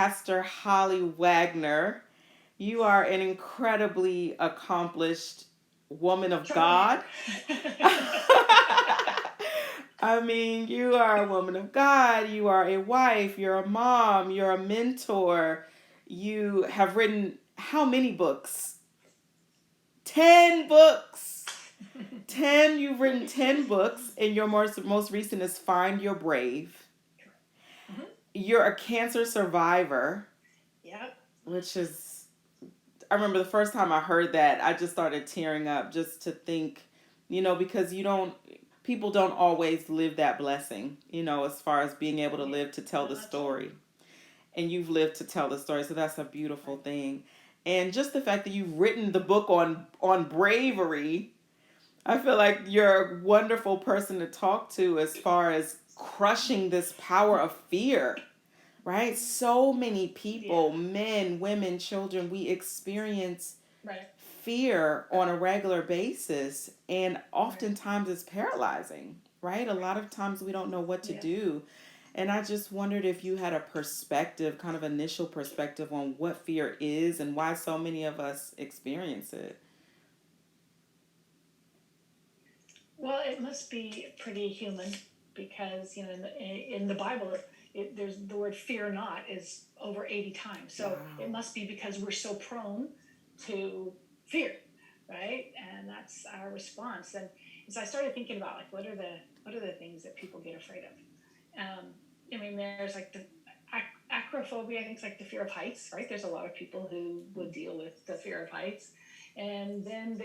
Pastor Holly Wagner. You are an incredibly accomplished woman of Trying. God. I mean, you are a woman of God, you are a wife, you're a mom, you're a mentor. You have written how many books? 10 books. 10, you've written 10 books, and your most recent is Find Your Brave. Mm-hmm. You're a cancer survivor, Yep. which is, I remember the first time I heard that, I just started tearing up just to think, because people don't always live that blessing, as far as being able to Yeah. live to tell the No, absolutely. story. And you've lived to tell the story, so that's a beautiful Right. thing. And just the fact that you've written the book on bravery, I feel like you're a wonderful person to talk to as far as crushing this power of fear, right? So many Yeah. people, men, women, children, we experience Right. fear on a regular basis, and Right. oftentimes it's paralyzing, right? A lot of times we don't know what to Yeah. do. And I just wondered if you had a perspective, kind of initial perspective on what fear is and why so many of us experience it. Well, it must be pretty human because in the Bible, there's the word "fear not" is over 80 times. So it Wow. must be because we're so prone to fear, right? And that's our response. And so I started thinking about like what are the things that people get afraid of. I mean, there's like the acrophobia. I think it's like the fear of heights, right? There's a lot of people who would deal with the fear of heights. And then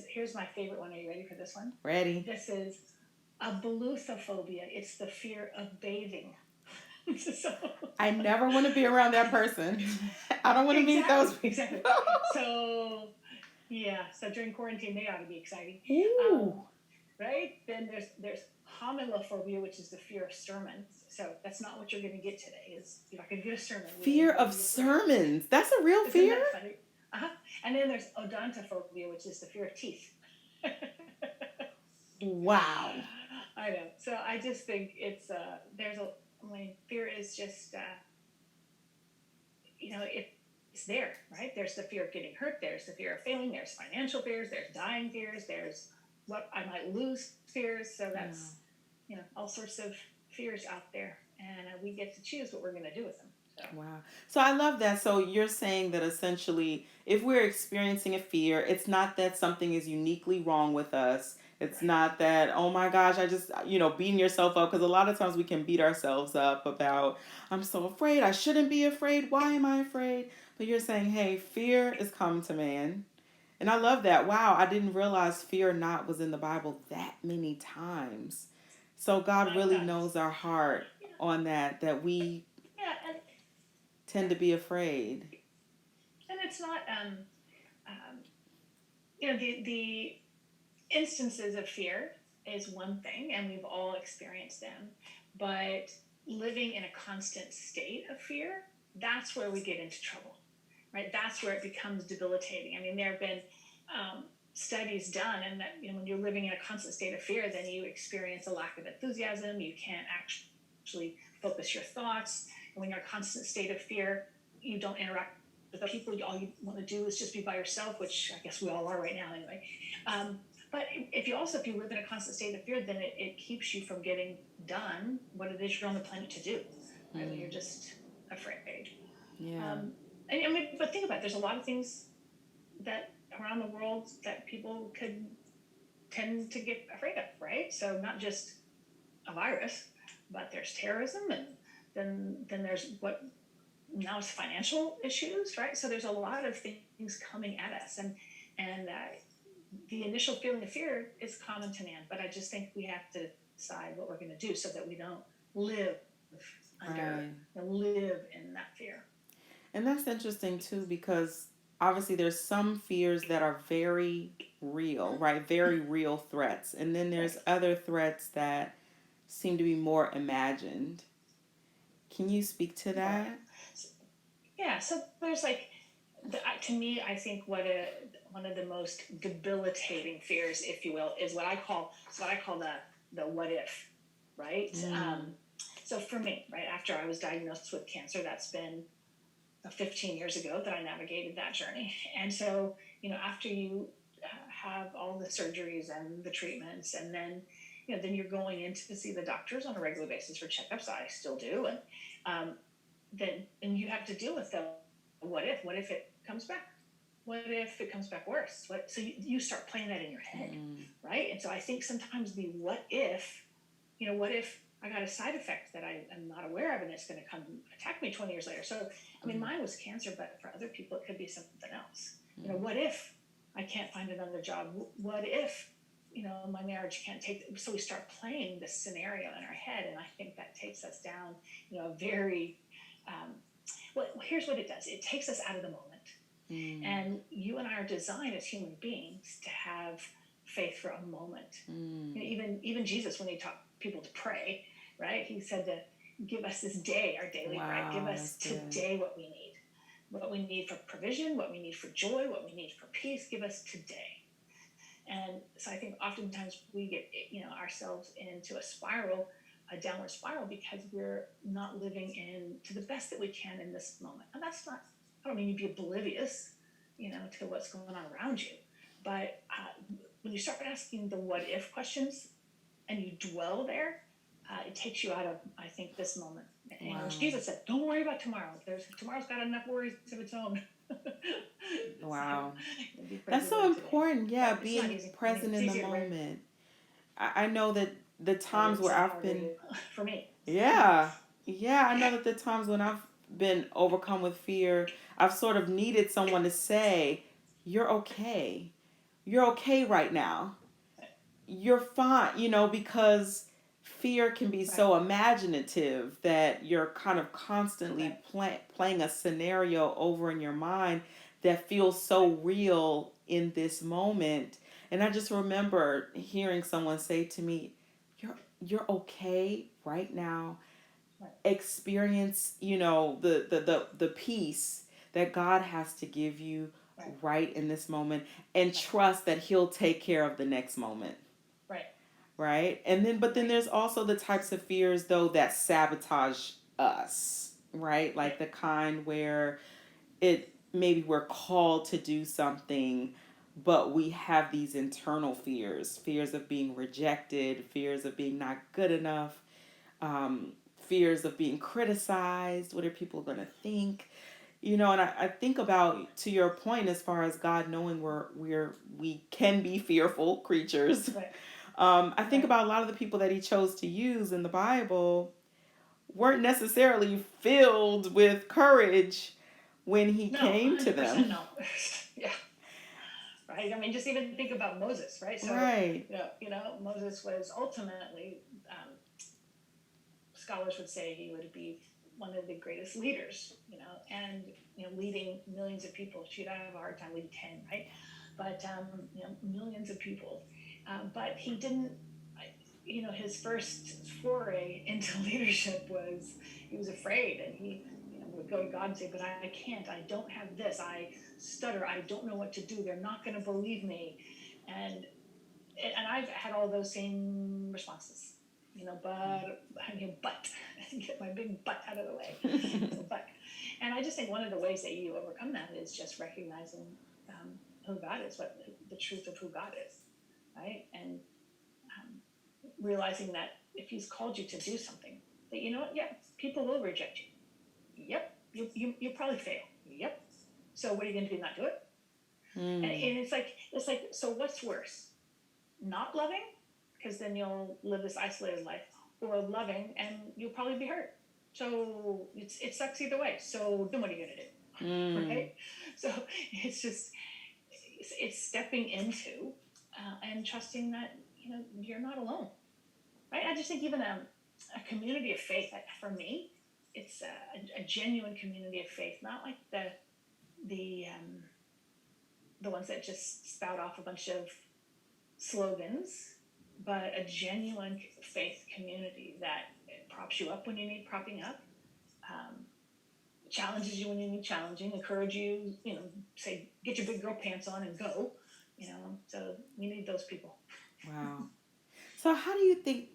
here's my favorite one. Are you ready for this one? Ready? This is abuluthophobia. It's the fear of bathing. So I never want to be around that person. I don't want to meet exactly, those exactly. people. So yeah, so during quarantine they ought to be exciting, Ooh. um, right? Then there's homilophobia, which is the fear of sermons. So that's not what you're going to get today. Is you're not going to get a sermon. Fear You're going of to get fear. sermons. That's a real Isn't fear? that funny? Uh-huh. And then there's odontophobia, which is the fear of teeth. Wow. I know. So I just think I mean, fear is just, it's there, right? There's the fear of getting hurt. There's the fear of failing. There's financial fears. There's dying fears. There's what I might lose fears. So Yeah. that's, all sorts of fears out there. And we get to choose what we're going to do with them. So, Wow. So I love that. So you're saying that essentially, if we're experiencing a fear, it's not that something is uniquely wrong with us. It's right. not that, oh my gosh, I just, beating yourself up. Because a lot of times we can beat ourselves up about, I'm so afraid. I shouldn't be afraid. Why am I afraid? But you're saying, hey, fear is come to man. And I love that. Wow. I didn't realize fear not was in the Bible that many times. So God My really goodness. knows our heart Yeah. on that we Yeah. And, tend to be afraid. and it's not, um, the instances of fear is one thing, and we've all experienced them. But living in a constant state of fear, that's where we get into trouble, right? That's where it becomes debilitating. I mean, there have been studies done, and that when you're living in a constant state of fear, then you experience a lack of enthusiasm. You can't actually focus your thoughts. And when you're in a constant state of fear, you don't interact with other people. All you want to do is just be by yourself, which I guess we all are right now anyway. Um, but if you live in a constant state of fear, then it keeps you from getting done what it is you're on the planet to do, right? When you're just afraid. Yeah. But think about it. There's a lot of things that around the world that people could tend to get afraid of, right? So not just a virus, but there's terrorism, and then there's what now it's financial issues, right? So there's a lot of things coming at us, and the initial feeling of fear is common to man, but I just think we have to decide what we're going to do so that we don't live under, Right. live in that fear. And that's interesting too because obviously there's some fears that are very real, right? Very real threats. And then there's Right. other threats that seem to be more imagined. Can you speak to Right. that? So, yeah. So there's like, to me, I think one of the most debilitating fears, if you will, is what I call the what if, right? Mm. So for me, right after I was diagnosed with cancer, that's been 15 years ago that I navigated that journey. And so, after you have all the surgeries and the treatments, and then, then you're going in to see the doctors on a regular basis for checkups. I still do. And then you have to deal with the what if it comes back? What if it comes back worse? So you start playing that in your head, right? And so I think sometimes the what if I got a side effect that I'm not aware of, and it's going to come attack me 20 years later. So, mine was cancer, but for other people, it could be something else. What if I can't find another job? What if, my marriage can't take, so we start playing this scenario in our head. And I think that takes us down, a very, well, here's what it does. It takes us out of the moment. And you and I are designed as human beings to have faith for a moment. Even Jesus, when he taught people to pray, right? He said to give us this day our daily bread. Give us today what we need for provision, what we need for joy, what we need for peace. Give us today. And so I think oftentimes we get ourselves into a downward spiral, because we're not living to the best that we can in this moment. And that's not, I don't mean you be oblivious, to what's going on around you, but when you start asking the what if questions and you dwell there, it takes you out of, I think, this moment. And Jesus said, don't worry about tomorrow. Tomorrow's got enough worries of its own. Wow. That's so important. Yeah, being present in the moment. I know that the times where I've been... For me. Yeah. Yeah, I know that the times when I've been overcome with fear, I've sort of needed someone to say, you're okay. You're okay right now. You're fine, because fear can be so imaginative that you're kind of constantly playing a scenario over in your mind that feels so real in this moment. And I just remember hearing someone say to me, you're okay right now. Experience, the peace that God has to give you right in this moment, and trust that he'll take care of the next moment. Right. And then, but then there's also the types of fears, though, that sabotage us, right? Like the kind where maybe we're called to do something, but we have these internal fears of being rejected, fears of being not good enough, fears of being criticized. What are people going to think? And I think about, to your point, as far as God knowing we can be fearful creatures. I think about a lot of the people that he chose to use in the Bible weren't necessarily filled with courage when he came to them. No. Yeah. Right. I mean, just even think about Moses, right? So, Moses was ultimately, scholars would say he would be one of the greatest leaders, and, leading millions of people. Shoot, I have a hard time leading 10, right? But, millions of people. But he didn't, his first foray into leadership he was afraid, and he would go to God and say, but I can't, I don't have this, I stutter, I don't know what to do, they're not going to believe me. And I've had all those same responses, but get my big butt out of the way. But, and I just think one of the ways that you overcome that is just recognizing who God is, what the truth of who God is, right? And realizing that if he's called you to do something, that people will reject you. Yep. You'll probably fail. Yep. So what are you going to do? Not do it? And it's like, so what's worse? Not loving, because then you'll live this isolated life, or loving and you'll probably be hurt. So it sucks either way. So then what are you going to do? Right? So it's just, it's stepping into and trusting that, you're not alone. Right? I just think even a community of faith, for me, it's a genuine community of faith, not like the ones that just spout off a bunch of slogans, but a genuine faith community that props you up when you need propping up, challenges you when you need challenging, encourage you, say, get your big girl pants on and go, so we need those people. Wow. So how do you think,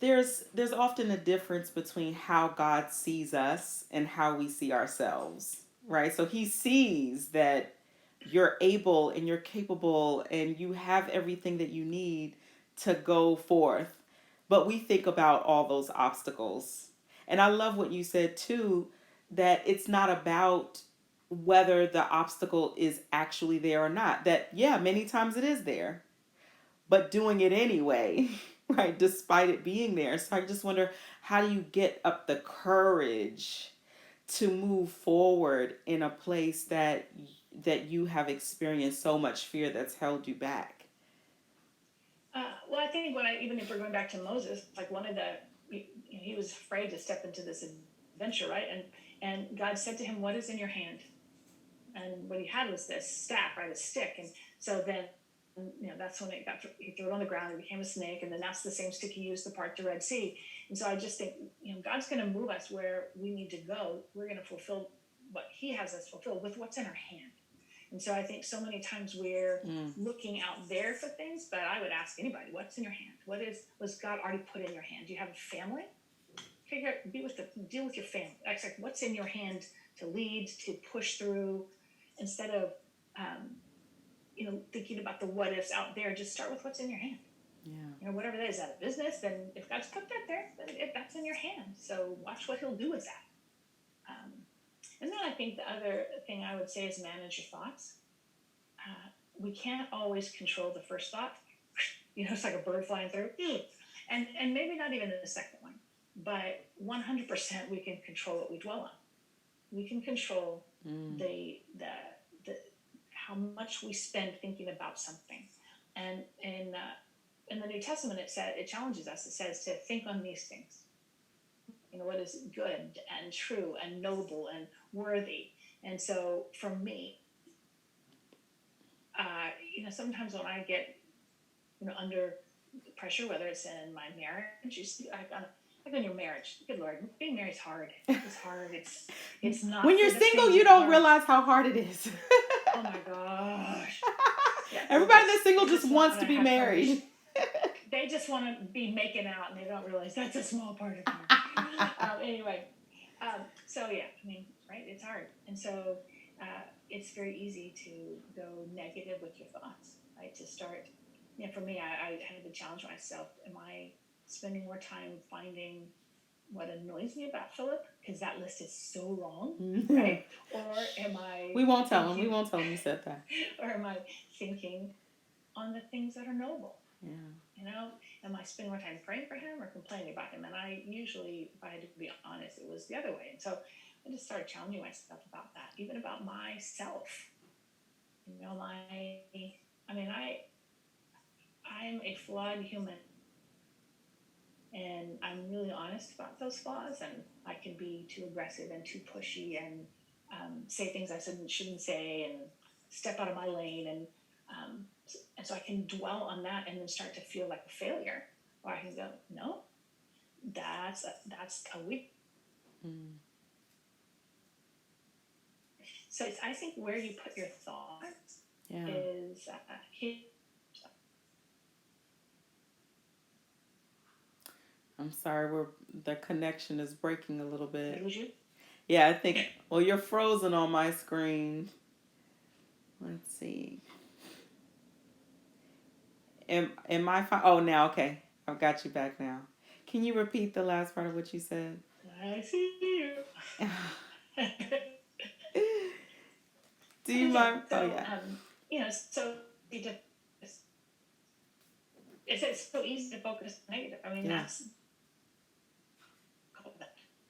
there's often a difference between how God sees us and how we see ourselves, right? So he sees that you're able and you're capable and you have everything that you need to go forth. But we think about all those obstacles. And I love what you said too, that it's not about whether the obstacle is actually there or not. That, yeah, many times it is there, but doing it anyway, right, despite it being there. So I just wonder, how do you get up the courage to move forward in a place that you have experienced so much fear that's held you back? Well, I think even if we're going back to Moses, like one of the, he was afraid to step into this adventure, right? And God said to him, "What is in your hand?" And what he had was this staff, right, a stick. And so then, that's when he threw it on the ground and became a snake. And then that's the same stick he used to part the Red Sea. And so I just think, God's going to move us where we need to go. We're going to fulfill what he has us fulfill with what's in our hand. And so I think so many times we're looking out there for things, but I would ask anybody, what's in your hand? Was God already put in your hand? Do you have a family? Deal with your family. It's like, what's in your hand to lead, to push through, instead of, thinking about the what ifs out there. Just start with what's in your hand. Yeah. Whatever that is, out of business, then if God's put that there, then that's in your hand. So watch what he'll do with that. And then I think the other thing I would say is manage your thoughts. We can't always control the first thought. It's like a bird flying through. And maybe not even the second one. But 100% we can control what we dwell on. We can control the how much we spend thinking about something. And in the New Testament, it challenges us. It says to think on these things. What is good and true and noble and worthy. And so for me, sometimes when I get, under pressure, whether it's in my marriage, like in your marriage, good Lord, being married is hard. It's hard. It's not. When you're single, you don't realize how hard it is. Oh my gosh. Yeah, everybody that's single just wants to be married. They just want to be making out, and they don't realize that's a small part of it. Anyway, so yeah, right? It's hard, and so it's very easy to go negative with your thoughts, right? To start, for me, I had to challenge myself. Am I spending more time finding what annoys me about Philip, because that list is so long, right? Or am I? We won't tell him. We won't tell him you said that. Or am I thinking on the things that are noble? Yeah. Am I spending more time praying for him or complaining about him? And I usually, if I had to be honest, it was the other way. And so I just started challenging myself about that, even about myself. I'm a flawed human. And I'm really honest about those flaws, and I can be too aggressive and too pushy and say things I shouldn't say and step out of my lane. And so I can dwell on that and then start to feel like a failure. Or I can go, no, that's a weak. So I think where you put your thoughts is I'm sorry, the connection is breaking a little bit. Did I lose you? Yeah, I think. Well, you're frozen on my screen. Let's see. Am I fine? Oh, now okay. I've got you back now. Can you repeat the last part of what you said? I see you. Do you mind? So, so it's so easy to focus on negative. That's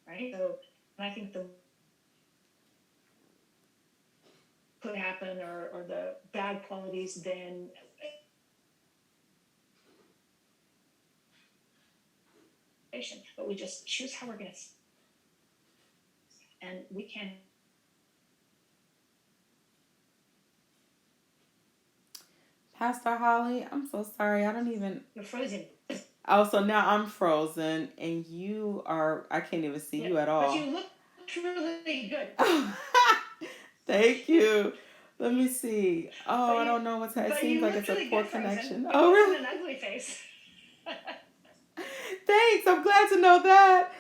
right. So, and I think the could happen or the bad qualities then. But we just choose how we're going to, and we can. Pastor Holly, I'm so sorry. I don't even. You're frozen. Oh, so now I'm frozen, and you are. I can't even see you at all. But you look really good. Thank you. Let me see. Oh, I don't know what's happening. It seems like it's a poor connection. Oh, really? An ugly face. Thanks. I'm glad to know that.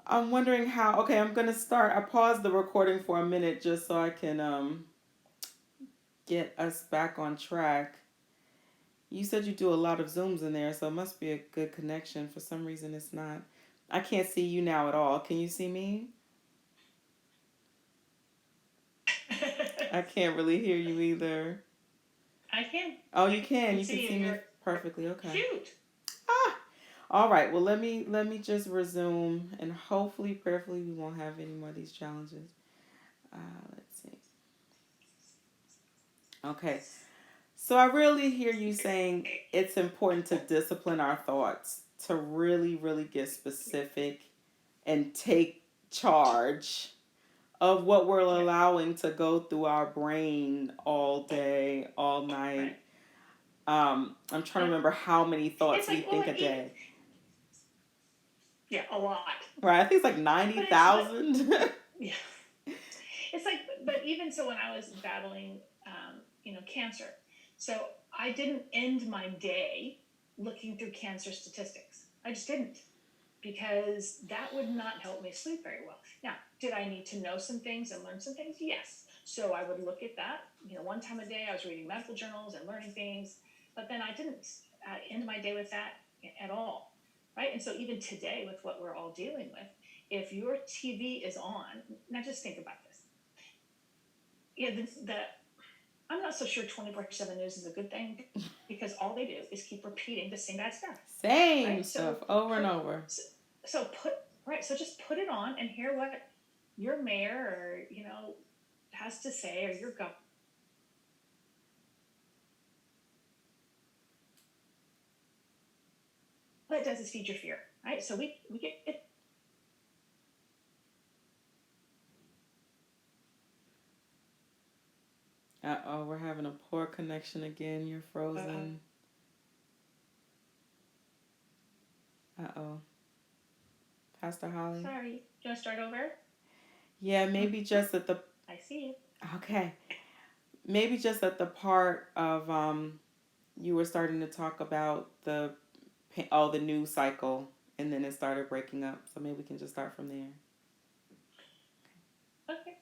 I'm wondering how. Okay, I'm gonna start. I paused the recording for a minute just so I can get us back on track. You said you do a lot of Zooms in there, so it must be a good connection. For some reason, it's not. I can't see you now at all. Can you see me? I can't really hear you either. I can. Oh, you can. You can see see me you. perfectly. Okay. Shoot. Ah. All right. Well, let me just resume, and hopefully, prayerfully, we won't have any more of these challenges. Let's see. Okay. So I really hear you saying it's important to discipline our thoughts, to really, really get specific and take charge of what we're Yeah. allowing to go through our brain all day, all night. Right. I'm trying to Yeah. remember how many thoughts It's we like, well, think a day. yeah, a lot. Right, I think it's like But it's, but 90,000. yeah, it's like, but even so, when I was battling, cancer, so I didn't end my day looking through cancer statistics. I just didn't, because that would not help me sleep very well. Now, did I need to know some things and learn some things? Yes. So I would look at that. One time a day I was reading medical journals and learning things, but then I didn't end my day with that at all, right? And so even today, with what we're all dealing with, if your TV is on, now just think about this. Yeah, I'm not so sure 24/7 news is a good thing, because all they do is keep repeating the same bad stuff. Same Right? stuff over and over. So just put it on and hear what your mayor or has to say, or your governor. What it does is feed your fear, right? So we get it. Uh-oh, we're having a poor connection again. You're frozen. Uh-oh. Pastor Holly? Sorry. Do you want to start over? Yeah, maybe just at the... I see you. Okay. Maybe just at the part of you were starting to talk about the news cycle, and then it started breaking up. So maybe we can just start from there. Okay.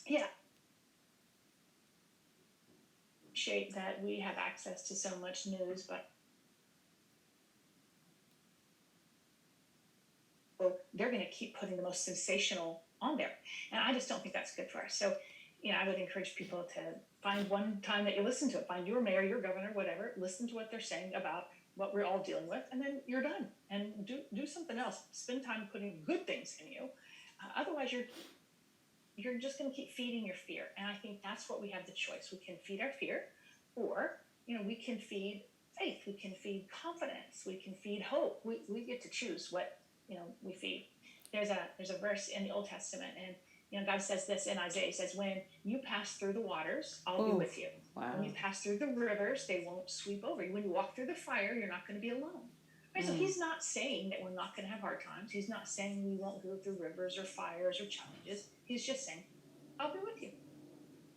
Yeah. Appreciate that we have access to so much news, but they're going to keep putting the most sensational on there, and I just don't think that's good for us. So, I would encourage people to find one time that you listen to it. Find your mayor, your governor, whatever. Listen to what they're saying about what we're all dealing with, and then you're done. And do something else. Spend time putting good things in you. Otherwise, you're just going to keep feeding your fear. And I think that's what we have the choice. We can feed our fear, or we can feed faith. We can feed confidence. We can feed hope. We get to choose what we feed. There's a verse in the Old Testament, and God says this in Isaiah. He says, "When you pass through the waters, I'll be with you. Wow. When you pass through the rivers, they won't sweep over you. When you walk through the fire, you're not going to be alone." Right? So He's not saying that we're not going to have hard times. He's not saying we won't go through rivers or fires or challenges. He's just saying, "I'll be with you."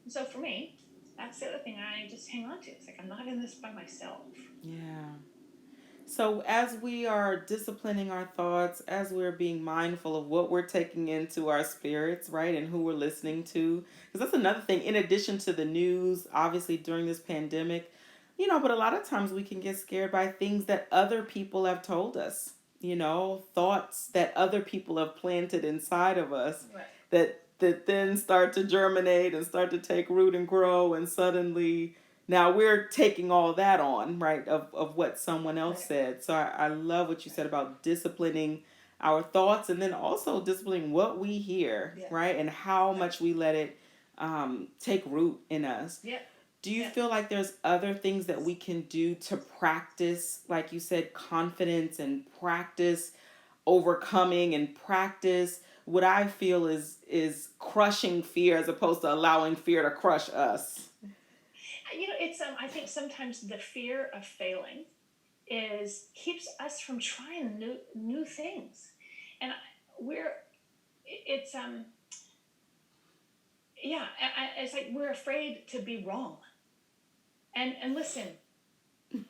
And so for me, that's the other thing I just hang on to. It's like, I'm not in this by myself. Yeah. So as we are disciplining our thoughts, as we're being mindful of what we're taking into our spirits, right, and who we're listening to, because that's another thing, in addition to the news, obviously during this pandemic, but a lot of times we can get scared by things that other people have told us, thoughts that other people have planted inside of us, Right. that then start to germinate and start to take root and grow, and suddenly now we're taking all that on, right, of what someone else Right. said. So I love what you said about disciplining our thoughts, and then also disciplining what we hear, Yeah. right, and how much we let it take root in us. Yeah. Do you feel like there's other things that we can do to practice, like you said, confidence, and practice overcoming, and practice what I feel is crushing fear as opposed to allowing fear to crush us? It's I think sometimes the fear of failing keeps us from trying new things, and it's yeah, it's like we're afraid to be wrong. And listen,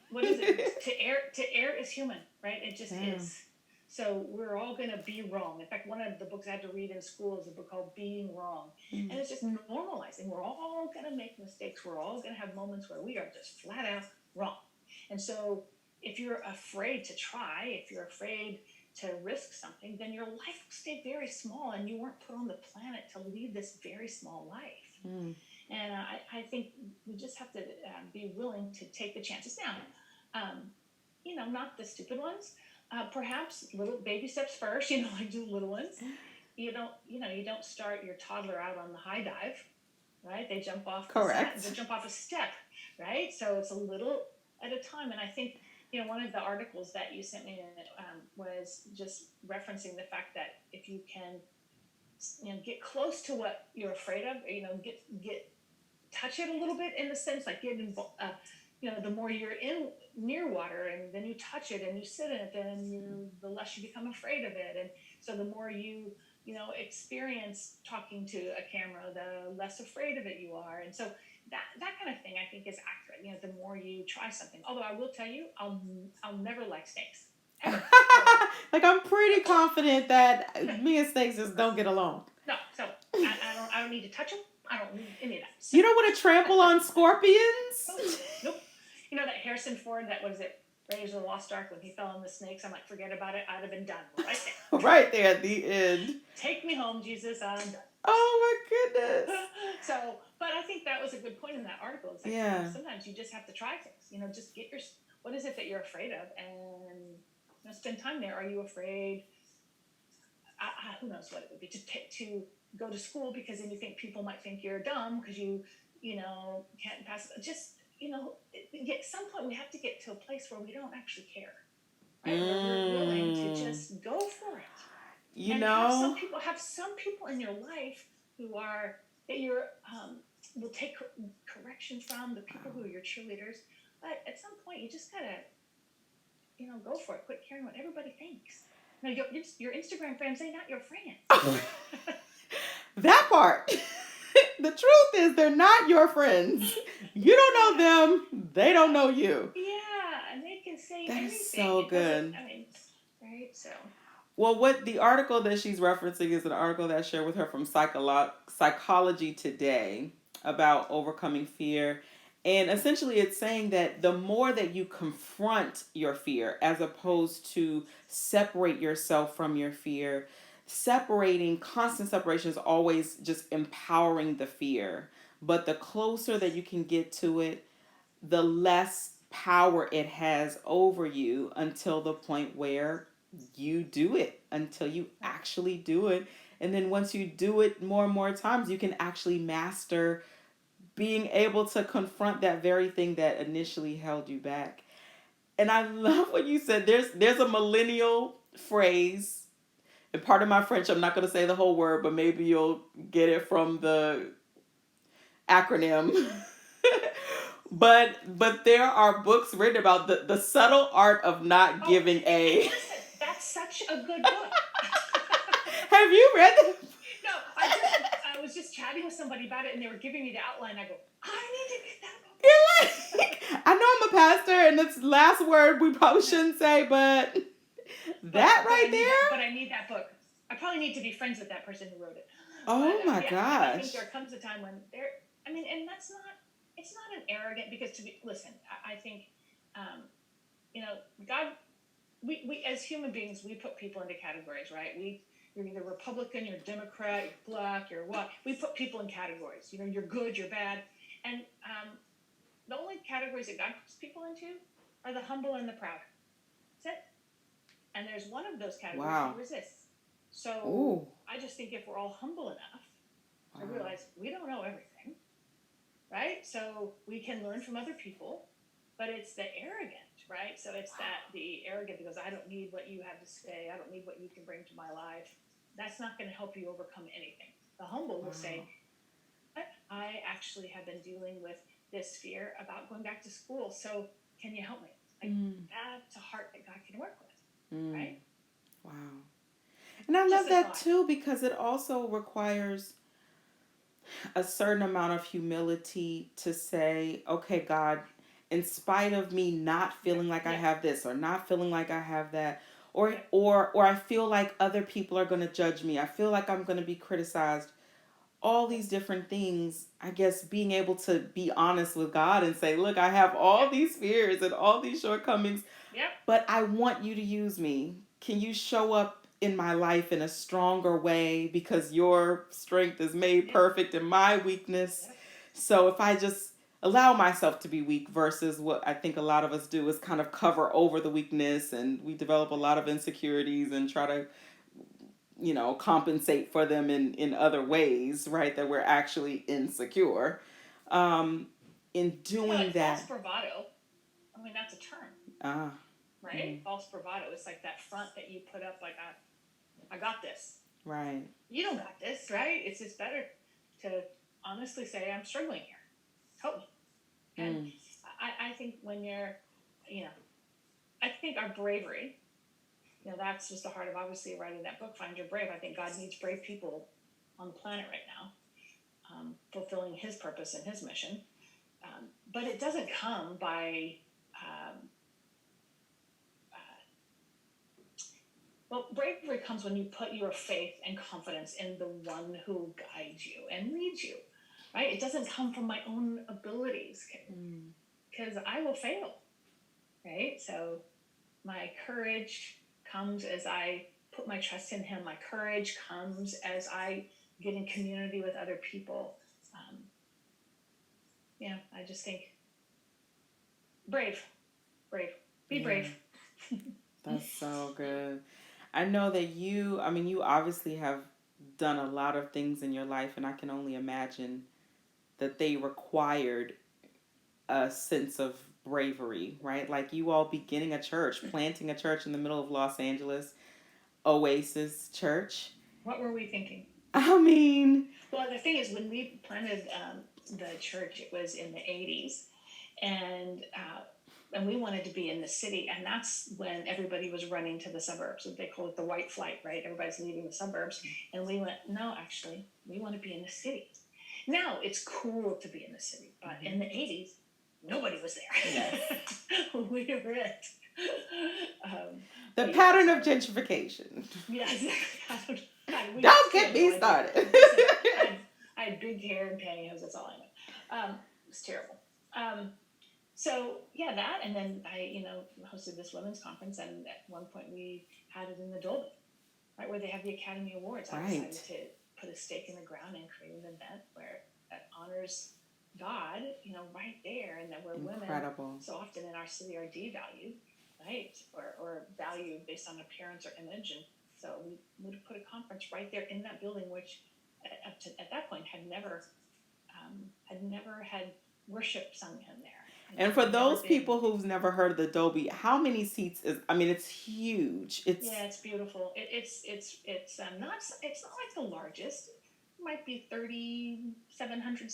what is it? To err is human, right? It just Yeah. is. So we're all going to be wrong. In fact, one of the books I had to read in school is a book called Being Wrong. And it's just normalizing. We're all going to make mistakes. We're all going to have moments where we are just flat out wrong. And so if you're afraid to try, if you're afraid to risk something, then your life will stay very small, and you weren't put on the planet to lead this very small life. Mm. And I think we just have to be willing to take the chances. Now, not the stupid ones. Perhaps little baby steps first. Like do little ones. You don't start your toddler out on the high dive, right? They jump off Correct. they jump off a step, right? So it's a little at a time. And I think one of the articles that you sent me was just referencing the fact that if you can, get close to what you're afraid of, get touch it a little bit, in the sense like get involved. The more you're in near water, and then you touch it and you sit in it, then the less you become afraid of it. And so the more you experience talking to a camera, the less afraid of it you are. And so that kind of thing, I think, is accurate. The more you try something. Although I will tell you, I'll never like snakes. Ever. Like, I'm pretty confident that me and snakes just don't get along. No, so I don't need to touch them. I don't need any of that. So, you don't want to trample on scorpions? Nope. That Harrison Ford, that was it, Raiders of the Lost Ark, when he fell on the snakes, I'm like, forget about it. I'd have been done right there. Right there at the end. Take me home, Jesus. I'm done. Oh my goodness. So, but I think that was a good point in that article. It's like, yeah. Sometimes you just have to try things. Just get what is it that you're afraid of, and spend time there. Are you afraid? Who knows what it would be to go to school, because then you think people might think you're dumb because you can't pass it. Just at some point we have to get to a place where we don't actually care, right? Where we're willing to just go for it. Have some people in your life who are that you're will take correction from, the people who are your cheerleaders. But at some point you just gotta go for it. Quit caring what everybody thinks. Your Instagram friends, they're not your friends. That part. The truth is, they're not your friends. You don't know them. They don't know you. Yeah, and they can say That's anything. so good. Right? So. Well, what the article that she's referencing is an article that I shared with her from Psychology Today about overcoming fear. And essentially it's saying that the more that you confront your fear, as opposed to separate yourself from your fear, constant separation is always just empowering the fear. But the closer that you can get to it, the less power it has over you, until the point where you do it, until you actually do it. And then once you do it more and more times, you can actually master being able to confront that very thing that initially held you back. And I love what you said. There's a millennial phrase, and part of my French, I'm not going to say the whole word, but maybe you'll get it from the acronym. but there are books written about the subtle art of not giving a. Listen, that's such a good book. Have you read it? No, I was just chatting with somebody about it, and they were giving me the outline. I go, I need to get that book. You're like, I know I'm a pastor, and it's the last word we probably shouldn't say, but But I need that book. I probably need to be friends with that person who wrote it. Oh my gosh. I think there comes a time when and it's not an arrogant, because I think, God, we as human beings, we put people into categories, right? You're either Republican, you're Democrat, you're black, you're what. We put people in categories. You're good, you're bad. And the only categories that God puts people into are the humble and the proud. That's it. And there's one of those categories he resists. So I just think if we're all humble enough to realize we don't know everything, right? So we can learn from other people, but it's the arrogant, right? So it's the arrogant that goes, I don't need what you have to say. I don't need what you can bring to my life. That's not going to help you overcome anything. The humble will say, I actually have been dealing with this fear about going back to school. So can you help me? That's a heart that God can work with, right? Wow. And I love that too, because it also requires a certain amount of humility to say, okay, God, in spite of me not feeling like I Yeah. have this or not feeling like I have that, or Yeah. or I feel like other people are going to judge me. I feel like I'm going to be criticized. All these different things, I guess being able to be honest with God and say, look, I have all Yep. these fears and all these shortcomings, Yep. but I want you to use me. Can you show up in my life in a stronger way because your strength is made Yep. perfect in my weakness? Yep. So if I just allow myself to be weak versus what I think a lot of us do is kind of cover over the weakness, and we develop a lot of insecurities and try to compensate for them in other ways, right? That we're actually insecure. Um, in doing Like false that, bravado. I mean, that's a term, ah, right? False bravado. It's like that front that you put up, like, I got this. right. You don't got this, right? It's just better to honestly say, I'm struggling here. Help me. And I think when you're, you know, I think our bravery, that's just the heart of obviously writing that book, Find Your Brave. I think God needs brave people on the planet right now, fulfilling his purpose and his mission. But it doesn't come by, bravery comes when you put your faith and confidence in the one who guides you and leads you, right? It doesn't come from my own abilities because I will fail, right? So my courage comes as I put my trust in him. My courage comes as I get in community with other people. I just think brave, be brave. That's so good. I know that you obviously have done a lot of things in your life, and I can only imagine that they required a sense of bravery, right? Like you all beginning a church, planting a church in the middle of Los Angeles, Oasis Church. What were we thinking? I mean, well, the thing is, when we planted the church, it was in the 80s, and we wanted to be in the city, and that's when everybody was running to the suburbs. They call it the white flight, right? Everybody's leaving the suburbs, and we went, no, actually, we want to be in the city. Now it's cool to be in the city, but in the 80s, nobody was there. Yes. We were it. The pattern of gentrification. Yeah, exactly. Don't get me started. I had big hair and pantyhose. That's all I know. It was terrible. So yeah, that, and then I, hosted this women's conference, and at one point we had it in the Dolby, right where they have the Academy Awards. I decided to put a stake in the ground and create an event where that honors God, right there, and that where women so often in our city are devalued, right, or valued based on appearance or image, and so we would put a conference right there in that building, which at that point had never had worship sung in there. And for those people who've never heard of the Dolby, how many seats is? I mean, it's huge. It's beautiful. It's not like the largest. It might be 3,700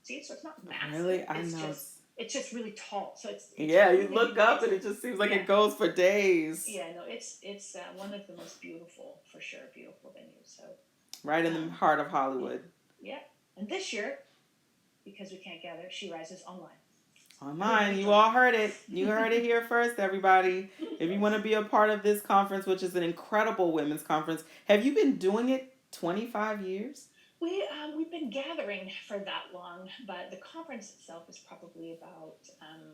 seats, so it's not massive. Really, I know. It's just really tall. So it's you look up and it just seems like it goes for days. Yeah, no, it's one of the most beautiful, for sure, beautiful venues. So right in the heart of Hollywood. Yeah, and this year, because we can't gather, She Rises online. Online, you all heard it. You heard it here first, everybody. If you want to be a part of this conference, which is an incredible women's conference, have you been doing it 25 years? We've been gathering for that long, but the conference itself is probably about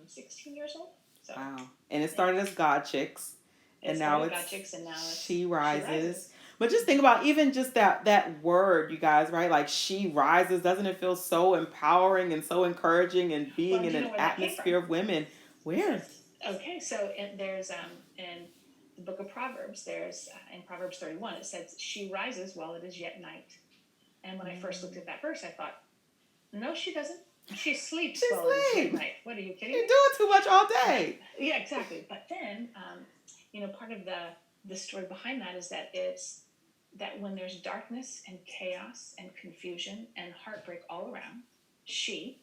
16 years old. So, wow. And it started as God Chicks. And now it's She Rises. But just think about even just that word, you guys, right? Like She Rises. Doesn't it feel so empowering and so encouraging and being in an atmosphere of women? Where? Okay, so there's in the book of Proverbs, there's in Proverbs 31, it says, she rises while it is yet night. And when I first looked at that verse, I thought, no, she doesn't. She sleeps while it is yet night. What, are you kidding me? You're doing too much all day. Yeah, exactly. But then, part of the story behind that is that it's that when there's darkness and chaos and confusion and heartbreak all around, she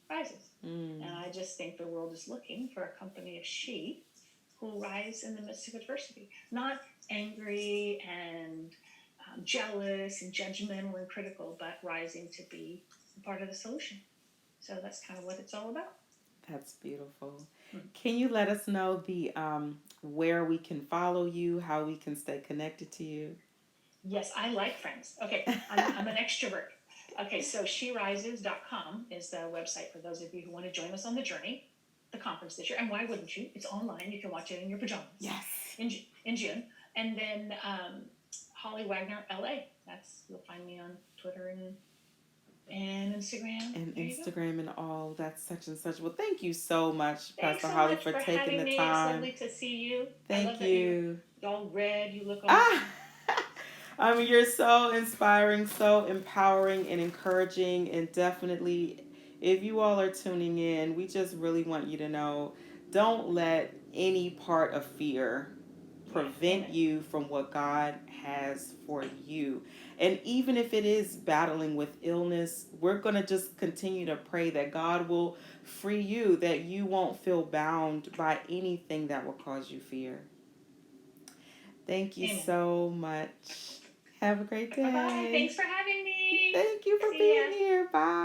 rises. And I just think the world is looking for a company of she who rise in the midst of adversity, not angry and jealous and judgmental and critical, but rising to be part of the solution. So that's kind of what it's all about. That's beautiful. Can you let us know the where we can follow you, how we can stay connected to you? Yes, I like friends. Okay, I'm an extrovert. Okay, so sherises.com is the website for those of you who want to join us on the journey, the conference this year. And why wouldn't you? It's online. You can watch it in your pajamas Yes. in June. And then Holly Wagner, LA. You'll find me on Twitter and Instagram. And There you go. Instagram and all that's such and such. Well, thank you so much, Thanks Pastor so Holly, much for for taking having the me. It's time. lovely to see you. I love Thank that you're you. all red. You look all. Ah, I mean, you're so inspiring, so empowering, and encouraging. And definitely, if you all are tuning in, we just really want you to know, don't let any part of fear Yeah. prevent Amen. you from what God has for you. And even if it is battling with illness, we're going to just continue to pray that God will free you, that you won't feel bound by anything that will cause you fear. Thank you Amen. so much. Have a great Bye bye. day. Thanks for having me. Thank you for See being ya. here. Bye.